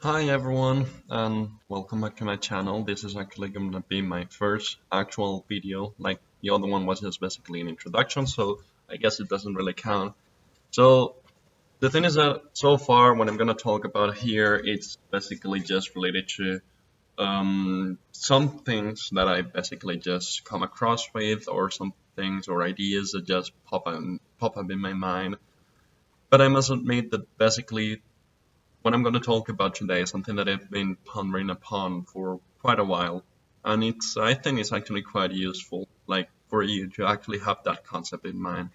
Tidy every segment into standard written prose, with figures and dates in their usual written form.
Hi everyone, and welcome back to my channel. This is actually going to be my first actual video. Like the other one was just basically an introduction, so I guess it doesn't really count. So the thing is that so far what I'm going to talk about here, it's basically just related to some things that I basically just come across with, or some things or ideas that just pop up in my mind. But I must admit that basically what I'm going to talk about today is something that I've been pondering upon for quite a while, and I think it's actually quite useful, like for you to actually have that concept in mind.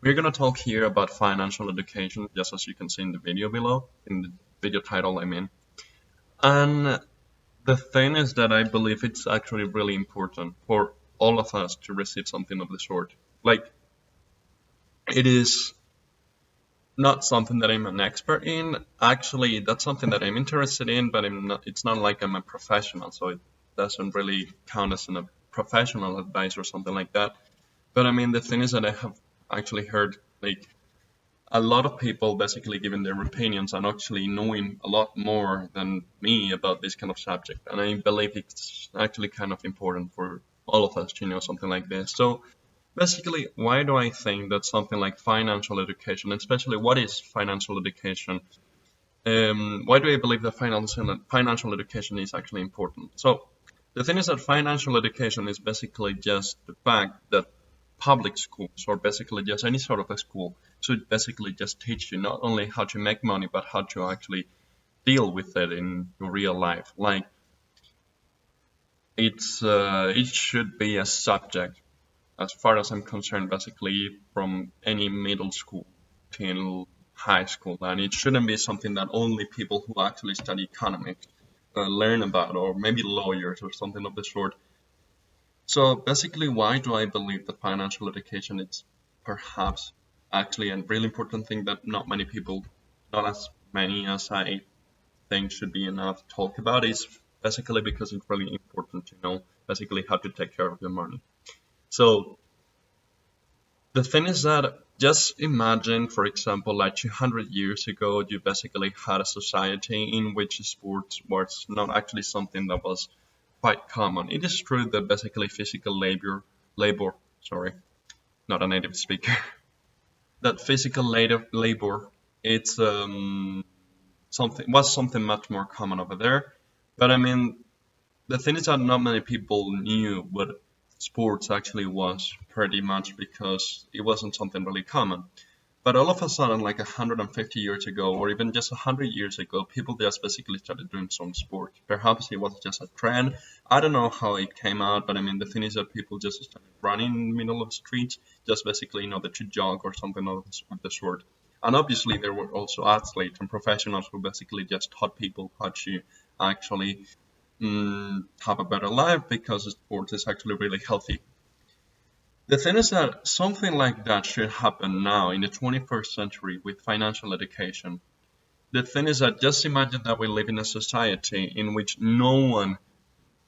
We're going to talk here about financial education, just as you can see in the video below, in the video title, I mean. And the thing is that I believe it's actually really important for all of us to receive something of the sort. Like, it is not something that I'm an expert in. Actually, that's something that I'm interested in, but it's not like I'm a professional, so it doesn't really count as a professional advice or something like that. But I mean, the thing is that I have actually heard like a lot of people basically giving their opinions and actually knowing a lot more than me about this kind of subject. And I believe it's actually kind of important for all of us to know something like this. So basically, why do I think that something like financial education, especially what is financial education, why do I believe that financial education is actually important? So the thing is that financial education is basically just the fact that public schools, or basically just any sort of a school, should basically just teach you not only how to make money, but how to actually deal with it in your real life. Like it should be a subject, as far as I'm concerned, basically from any middle school till high school, and it shouldn't be something that only people who actually study economics learn about, or maybe lawyers or something of the sort. So basically, why do I believe that financial education is perhaps actually a really important thing that not many people, not as many as I think should be enough talk about, is basically because it's really important to know basically how to take care of your money. So the thing is that just imagine, for example, like 200 years ago, you basically had a society in which sports was not actually something that was quite common. It is true that basically physical labor, sorry, not a native speaker, that physical labor, it's something much more common over there. But I mean, the thing is that not many people knew what sports actually was, pretty much because it wasn't something really common. But all of a sudden, like 150 years ago, or even just 100 years ago, people just basically started doing some sport. Perhaps it was just a trend. I don't know how it came out, but I mean, the thing is that people just started running in the middle of the streets, just basically in order to jog or something of the sort. And obviously, there were also athletes and professionals who basically just taught people how to actually have a better life because sport is actually really healthy. The thing is that something like that should happen now in the 21st century with financial education. The thing is that just imagine that we live in a society in which no one,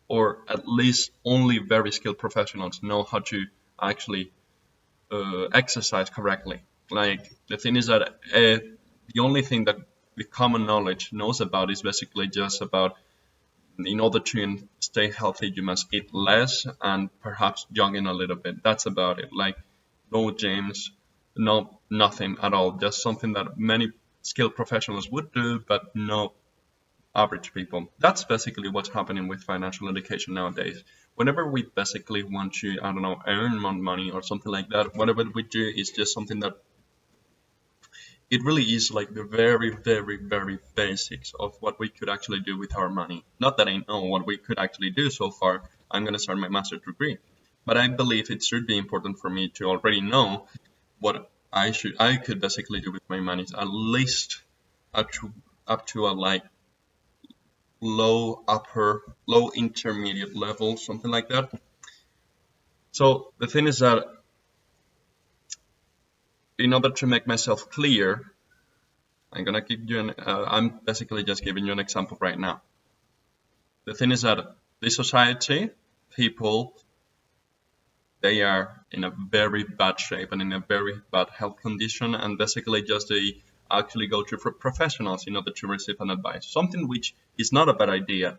or at least only very skilled professionals, know how to actually exercise correctly. Like the thing is that the only thing that the common knowledge knows about is basically just about in order to stay healthy, you must eat less and perhaps jogging a little bit. That's about it. Like no gyms, no nothing at all. Just something that many skilled professionals would do, but no average people. That's basically what's happening with financial education nowadays. Whenever we basically want to, I don't know, earn more money or something like that, whatever we do is just something that it really is like the very, very, very basics of what we could actually do with our money. Not that I know what we could actually do so far. I'm going to start my master's degree, but I believe it should be important for me to already know what I could basically do with my money, at least up to a like low intermediate level, something like that. So the thing is that in order to make myself clear, I'm basically just giving you an example right now. The thing is that the society, people, they are in a very bad shape and in a very bad health condition, and basically just the actually go to professionals in order to receive an advice, something which is not a bad idea.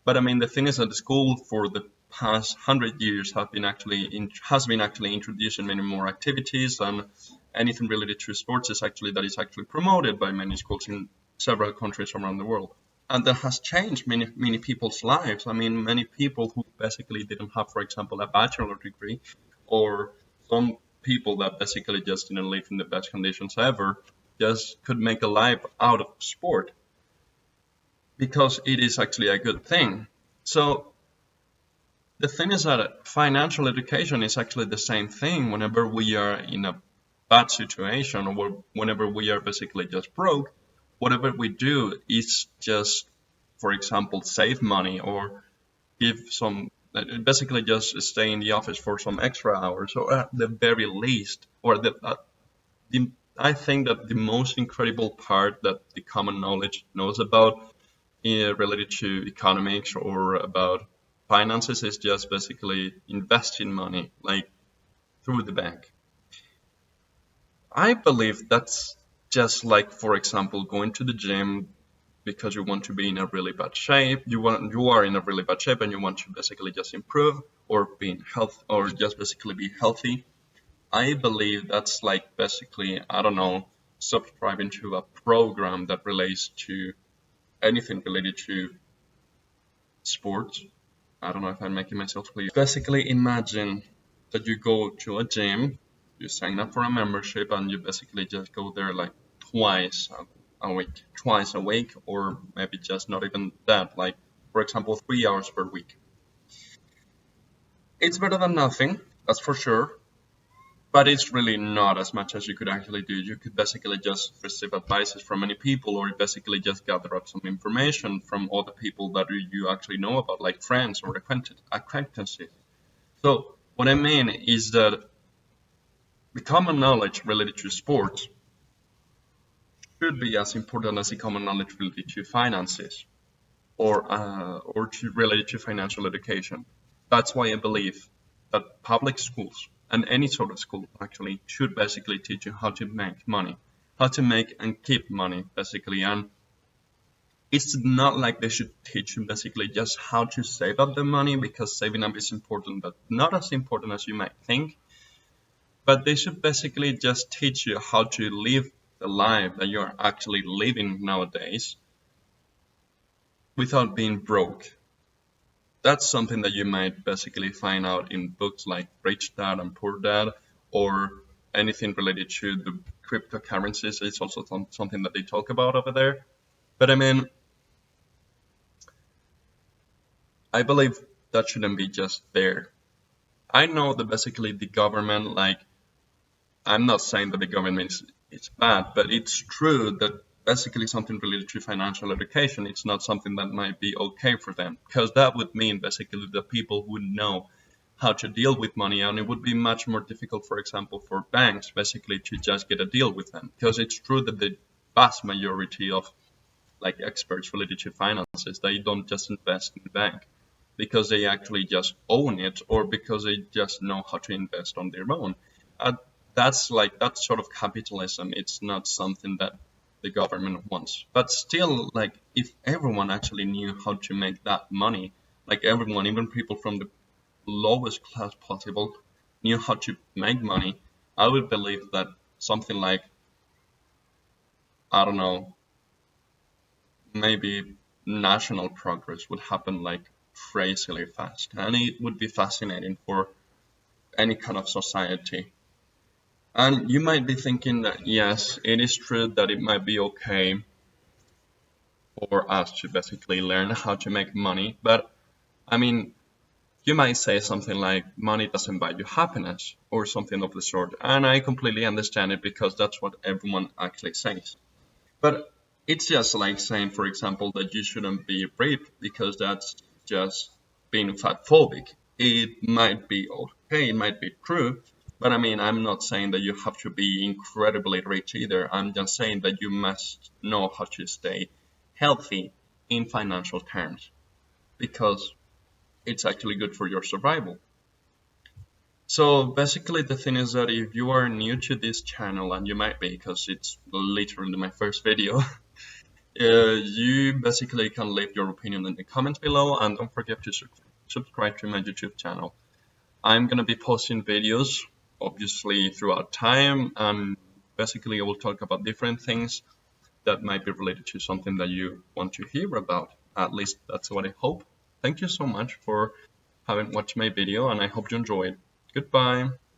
But I mean, the thing is that the school for the past 100 years has been actually introducing many more activities, and anything related to sports is actually promoted by many schools in several countries around the world. And that has changed many people's lives. I mean, many people who basically didn't have, for example, a bachelor degree, or some people that basically just didn't live in the best conditions ever, just could make a life out of sport because it is actually a good thing. So the thing is that financial education is actually the same thing whenever we are in a bad situation, or whenever we are basically just broke. Whatever we do is just, for example, save money or give some, basically just stay in the office for some extra hours, or at the very least, or the I think that the most incredible part that the common knowledge knows about, related to economics or about finances, is just basically investing money, like through the bank. I believe that's just like, for example, going to the gym because you want to be in a really bad shape. You are in a really bad shape and you want to basically just improve or being health or just basically be healthy. I believe that's like basically, I don't know, subscribing to a program that relates to anything related to sports. I don't know if I'm making myself clear. Basically, imagine that you go to a gym, you sign up for a membership, and you basically just go there like twice a week, or maybe just not even that, like for example, 3 hours per week. It's better than nothing, that's for sure, but it's really not as much as you could actually do. You could basically just receive advices from many people, or basically just gather up some information from other people that you actually know about, like friends or acquaintances. So what I mean is that the common knowledge related to sports should be as important as the common knowledge related to finances, or to related to financial education. That's why I believe that public schools and any sort of school actually should basically teach you how to make money, how to make and keep money basically. And it's not like they should teach you basically just how to save up the money, because saving up is important, but not as important as you might think. But they should basically just teach you how to live the life that you're actually living nowadays without being broke. That's something that you might basically find out in books like Rich Dad and Poor Dad, or anything related to the cryptocurrencies. It's also something that they talk about over there. But I mean, I believe that shouldn't be just there. I know that basically the government, like, I'm not saying that the government is bad, but it's true that basically something related to financial education, it's not something that might be okay for them, because that would mean basically the people would know how to deal with money, and it would be much more difficult, for example, for banks basically to just get a deal with them, because it's true that the vast majority of like experts related to finances, they don't just invest in the bank because they actually just own it, or because they just know how to invest on their own. Uh, that's like that sort of capitalism. It's not something that the government wants. But still, like if everyone actually knew how to make that money, like everyone, even people from the lowest class possible, knew how to make money, I would believe that something like, I don't know, maybe national progress would happen like crazily fast, and it would be fascinating for any kind of society. And you might be thinking that yes, it is true that it might be okay for us to basically learn how to make money, but I mean, you might say something like money doesn't buy you happiness or something of the sort, and I completely understand it because that's what everyone actually says. But it's just like saying, for example, that you shouldn't be rich because that's just being fat phobic. It might be okay, it might be true, but I mean, I'm not saying that you have to be incredibly rich either. I'm just saying that you must know how to stay healthy in financial terms, because it's actually good for your survival. So basically, the thing is that if you are new to this channel, and you might be because it's literally my first video, you basically can leave your opinion in the comments below, and don't forget to subscribe to my YouTube channel. I'm gonna be posting videos, obviously, throughout time, and basically I will talk about different things that might be related to something that you want to hear about. At least that's what I hope. Thank you so much for having watched my video, and I hope you enjoyed. Goodbye.